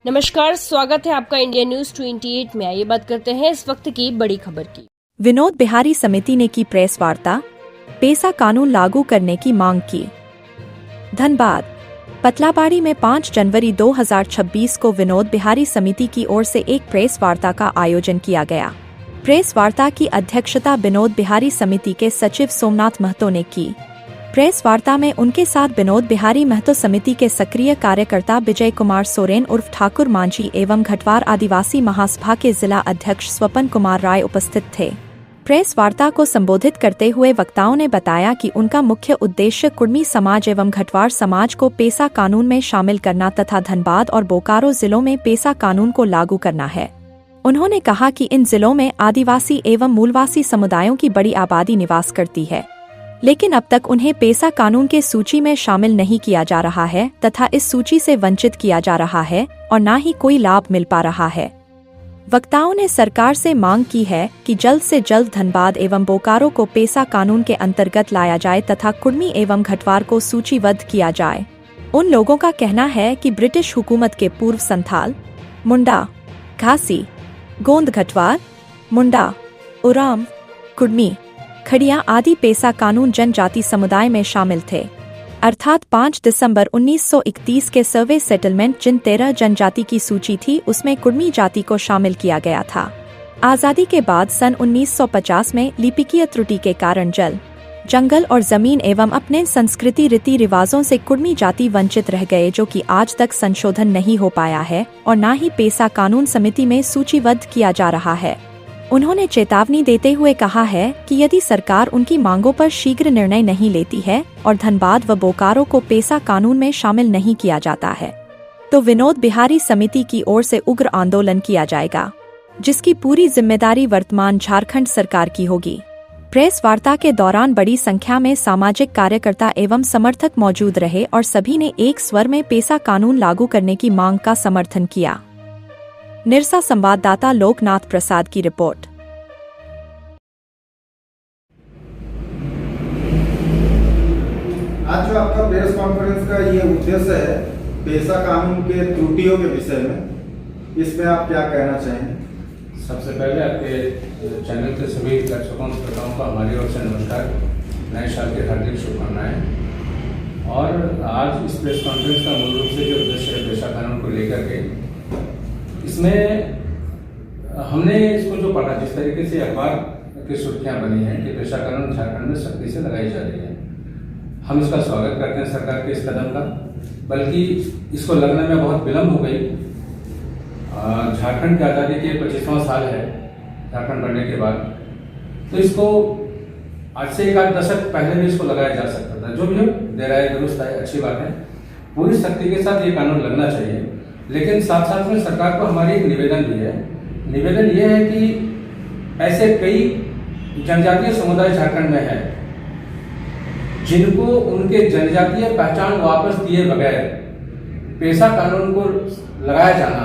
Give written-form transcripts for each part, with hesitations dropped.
नमस्कार, स्वागत है आपका इंडिया न्यूज 28 में। आइए बात करते हैं इस वक्त की बड़ी खबर की। विनोद बिहारी समिति ने की प्रेस वार्ता, पेसा कानून लागू करने की मांग की। धनबाद पतलाबाड़ी में 5 जनवरी 2026 को विनोद बिहारी समिति की ओर से एक प्रेस वार्ता का आयोजन किया गया। प्रेस वार्ता की अध्यक्षता विनोद बिहारी समिति के सचिव सोमनाथ महतो ने की। प्रेस वार्ता में उनके साथ विनोद बिहारी महतो समिति के सक्रिय कार्यकर्ता विजय कुमार सोरेन उर्फ ठाकुर मांझी एवं घटवार आदिवासी महासभा के जिला अध्यक्ष स्वपन कुमार राय उपस्थित थे। प्रेस वार्ता को संबोधित करते हुए वक्ताओं ने बताया कि उनका मुख्य उद्देश्य कुर्मी समाज एवं घटवार समाज को पेसा कानून में शामिल करना तथा धनबाद और बोकारो जिलों में पेसा कानून को लागू करना है। उन्होंने कहा कि इन जिलों में आदिवासी एवं मूलवासी समुदायों की बड़ी आबादी निवास करती है, लेकिन अब तक उन्हें पेसा कानून के सूची में शामिल नहीं किया जा रहा है तथा इस सूची से वंचित किया जा रहा है और न ही कोई लाभ मिल पा रहा है। वक्ताओं ने सरकार से मांग की है कि जल्द से जल्द धनबाद एवं बोकारो को पेसा कानून के अंतर्गत लाया जाए तथा कुर्मी एवं घटवार को सूचीबद्ध किया जाए। उन लोगों का कहना है कि ब्रिटिश हुकूमत के पूर्व संथाल, मुंडा, घासी, गोंद घटवार, मुंडा, उराम, कुर्मी, खड़िया आदि पेसा कानून जनजाति समुदाय में शामिल थे, अर्थात 5 दिसंबर 1931 के सर्वे सेटलमेंट जिन 13 जनजाति की सूची थी उसमें कुर्मी जाति को शामिल किया गया था। आज़ादी के बाद सन 1950 में लिपिकीय त्रुटि के कारण जंगल और जमीन एवं अपने संस्कृति रीति रिवाजों से कुर्मी जाति वंचित रह गए, जो कि आज तक संशोधन नहीं हो पाया है और न ही पेसा कानून समिति में सूचीबद्ध किया जा रहा है। उन्होंने चेतावनी देते हुए कहा है कि यदि सरकार उनकी मांगों पर शीघ्र निर्णय नहीं लेती है और धनबाद व बोकारो को पेसा कानून में शामिल नहीं किया जाता है, तो विनोद बिहारी समिति की ओर से उग्र आंदोलन किया जाएगा, जिसकी पूरी जिम्मेदारी वर्तमान झारखंड सरकार की होगी। प्रेस वार्ता के दौरान बड़ी संख्या में सामाजिक कार्यकर्ता एवं समर्थक मौजूद रहे और सभी ने एक स्वर में पेसा कानून लागू करने की मांग का समर्थन किया। निरसा संवाददाता लोकनाथ प्रसाद की रिपोर्ट। आज जो आपका प्रेस कॉन्फ्रेंस का ये उद्देश्य है पेसा कानून के त्रुटियों के विषय में, इसमें आप क्या कहना चाहेंगे? सबसे पहले आपके चैनल के सभी दर्शकों श्रोताओं का हमारी ओर से नमस्कार, नए साल की हार्दिक शुभकामनाएं। और आज इस प्रेस कॉन्फ्रेंस का मूल रूप से जो उद्देश्य है पेसा कानून को लेकर के, इसमें हमने इसको जो पढ़ा, जिस तरीके से अखबार की सुर्खियां बनी हैं कि पेशा कानून झारखंड में सख्ती से लगाई जा रही है, हम इसका स्वागत करते हैं सरकार के इस कदम का। बल्कि इसको लगने में बहुत विलम्ब हो गई। झारखंड की आज़ादी के 25वां साल है झारखंड बनने के बाद, तो इसको आज से 1 दशक पहले भी इसको लगाया जा सकता था। जो भी हो, देर आए दुरुस्त आए, अच्छी बात है। पूरी सख्ती के साथ ये कानून लगना चाहिए, लेकिन साथ साथ में सरकार को हमारी एक निवेदन भी है। निवेदन ये है कि ऐसे कई जनजातीय समुदाय झारखंड में है जिनको उनके जनजातीय पहचान वापस दिए बगैर पेसा कानून को लगाया जाना,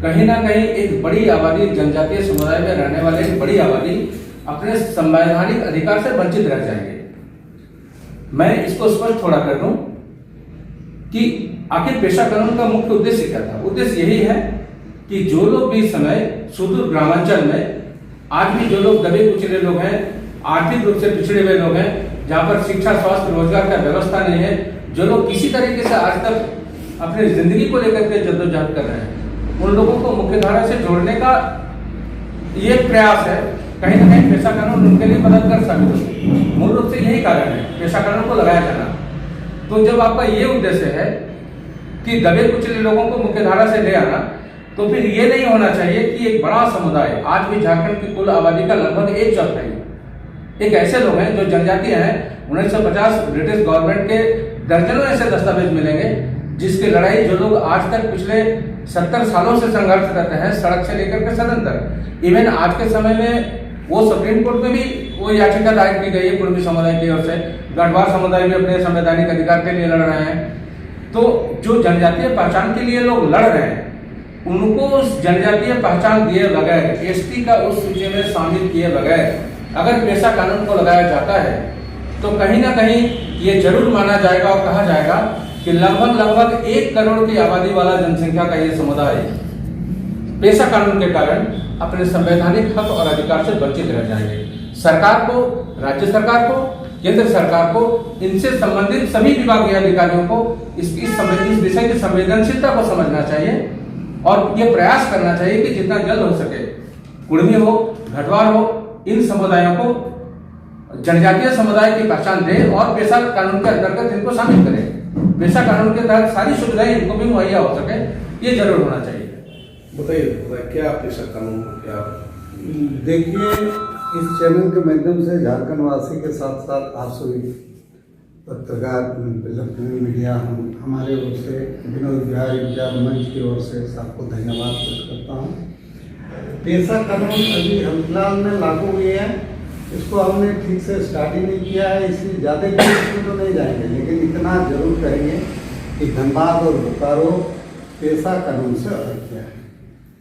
कहीं ना कहीं एक बड़ी आबादी, जनजातीय समुदाय में रहने वाले एक बड़ी आबादी अपने संवैधानिक अधिकार से वंचित रह जाएंगे। मैं इसको स्पष्ट थोड़ा कर दूं कि आखिर पेशा कानून का मुख्य उद्देश्य क्या था। उद्देश्य यही है कि जो लोग भी इस समय सुदूर ग्रामांचल में आज भी जो लोग दबे कुचले लोग हैं, आर्थिक रूप से पिछड़े हुए लोग हैं, जहाँ पर शिक्षा, स्वास्थ्य, रोजगार का व्यवस्था नहीं है, जो लोग किसी तरीके से आज तक अपनी जिंदगी को लेकर के जद्दोजहद कर रहे हैं, उन लोगों को मुख्य धारा से जोड़ने का ये प्रयास है। कहीं ना कहीं पेशा कानून उनके लिए मददगार साबित हो। मूल रूप से यही कारण है पेशा कानून को लगाया जाना। तो जब आपका ये उद्देश्य है कि दबे कुचले लोगों को मुख्य धारा से ले आना, तो फिर ये नहीं होना चाहिए कि एक बड़ा समुदाय, आज भी झारखंड की कुल आबादी का लगभग 1/4 एक ऐसे लोग हैं जो जनजातीय हैं। 1950 ब्रिटिश गवर्नमेंट के दर्जनों ऐसे दस्तावेज मिलेंगे जिसकी लड़ाई जो लोग आज तक पिछले 70 सालों से संघर्ष करते हैं, सड़क से लेकर के सदन तक। इवन आज के समय में वो सुप्रीम कोर्ट में भी वो याचिका दायर की गई है कुर्मी समुदाय की ओर से। गढ़वाल समुदाय भी अपने संवैधानिक अधिकार के लिए लड़ रहे हैं। तो जो जनजातीय पहचान के लिए लोग लड़ रहे हैं, उनको उस जनजातीय पहचान दिए बगैर, एसटी का उस सूची में शामिल किए बगैर अगर पेशा कानून को लगाया जाता है, तो कहीं ना कहीं ये जरूर माना जाएगा और कहा जाएगा कि लगभग 1 करोड़ की आबादी वाला जनसंख्या का ये समुदाय पेशा कानून के कारण अपने संवैधानिक हक और अधिकार से वंचित रह जाएंगे। सरकार को, राज्य सरकार को, केंद्र सरकार को, इनसे संबंधित सभी विभागीय अधिकारियों को इस विषय की संवेदनशीलता को समझना चाहिए और ये प्रयास करना चाहिए कि जितना जल्द हो सके कुड़मी हो, घटवार हो, इन समुदायों को जनजातीय समुदाय की पहचान दें और पेशा कानून के अंतर्गत इनको शामिल करें। पेशा कानून के तहत सारी सुविधाएं इनको भी मुहैया हो सके, ये जरूर होना चाहिए। बताइए क्या पेशा कानून क्या? देखिए, इस चैनल के माध्यम से झारखंड वासी के साथ साथ आप सभी पत्रकार, इलेक्ट्रॉनिक मीडिया, हमारे ओर से विनोद बिहारी विचार मंच की ओर से सबको धन्यवाद पेश करता हूँ। पेशा कानून अभी फिलहाल में लागू हुए हैं, इसको हमने ठीक से स्टार्ट ही नहीं किया है, इसलिए ज़्यादा इसमें तो नहीं जाएंगे, लेकिन इतना जरूर करेंगे कि धनबाद और बोकारो पेशा कानून से अलग किया है,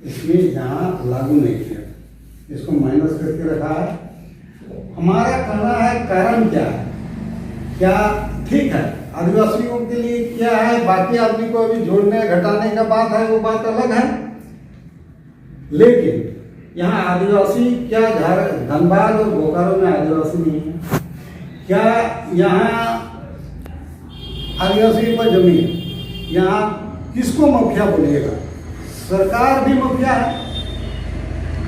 इसमें यहाँ लागू नहीं किया, इसको माइनस करके रखा है। हमारा कहना है कारण क्या है, क्या ठीक है आदिवासियों के लिए क्या है, बाकी आदमी को अभी जोड़ने घटाने का बात है, वो बात अलग है, लेकिन यहाँ आदिवासी क्या धनबाद और बोकारो में आदिवासी नहीं है? क्या यहाँ आदिवासी पर जमीन, यहाँ किसको माफिया बोलिएगा? सरकार भी माफिया है।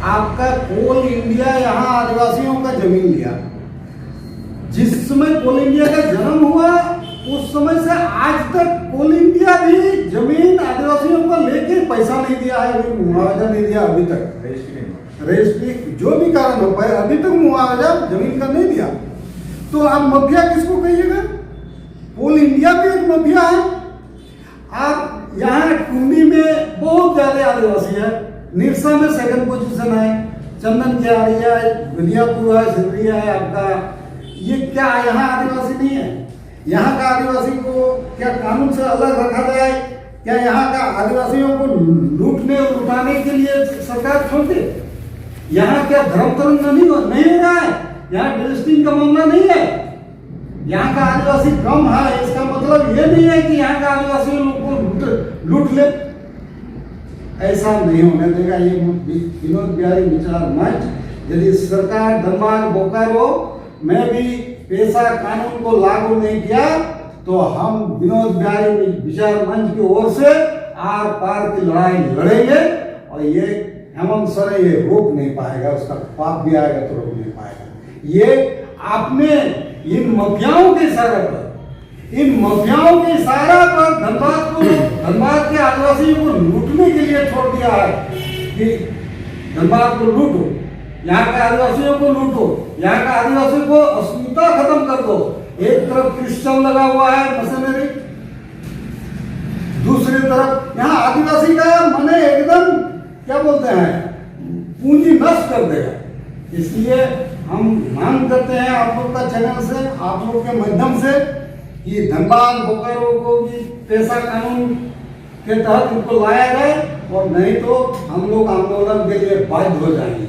आपका कोल इंडिया यहाँ आदिवासियों का जमीन लिया, जिस समय कोल इंडिया का जन्म हुआ उस समय से आज तक कोल इंडिया भी जमीन आदिवासियों को लेके पैसा नहीं दिया है, अभी मुआवजा नहीं दिया, अभी तक रजिस्ट्री जो भी कारण हो पाए अभी तक मुआवजा जमीन का नहीं दिया। तो आप माफिया किसको कहिएगा? कोल इंडिया भी एक माफिया है। आप यहाँ कुंडी में बहुत ज्यादा आदिवासी है, निरसा में सेकंड पोजीशन है, चंदन कियारिया है, गुलियापुर है, सिंदरिया है आपका, ये क्या यहाँ आदिवासी नहीं है? यहाँ का आदिवासी को क्या कानून से अलग रखा जाए? क्या यहाँ का आदिवासियों को लूटने और लुटाने के लिए सरकार छोड़ दे? यहाँ क्या धर्म तरंग नहीं हो रहा है? यहाँ रजिस्ट्रिंग का मामला नहीं है। यहाँ का आदिवासी कम है, इसका मतलब ये नहीं है कि यहाँ का आदिवासी लोग को लूट ले। ऐसा नहीं होने देगा ये विनोद बिहारी विचार मंच। यदि सरकार धनबाद बोकारो में भी पेशा कानून को लागू नहीं किया तो हम विनोद बिहारी विचार मंच की ओर से आर पार की लड़ाई लड़ेंगे और ये हेमंत सोरेन ये रोक नहीं पाएगा, उसका पाप भी आएगा तो रोक नहीं पाएगा। ये आपने इन माफियाओं के इशारे पर, धनबाद के आदिवासियों को लूटने के लिए छोड़ दिया है कि धनबाद को लूटो, यहाँ के आदिवासियों को लूटो, यहाँ का आदिवासियों को अस्मिता खत्म कर दो। एक तरफ क्रिश्चियन लगा हुआ है मशीनरी, दूसरी तरफ यहाँ आदिवासी का मने एकदम क्या बोलते हैं पूंजी नष्ट कर देगा। इसलिए हम मांग करते हैं आप लोग का चैनल से, आप लोग के माध्यम से कि धनबाद बोकारो को भी पेशा कानून के तहत इनको लाया जाए और नहीं तो हम लोग आंदोलन के लिए बाध्य हो जाएंगे।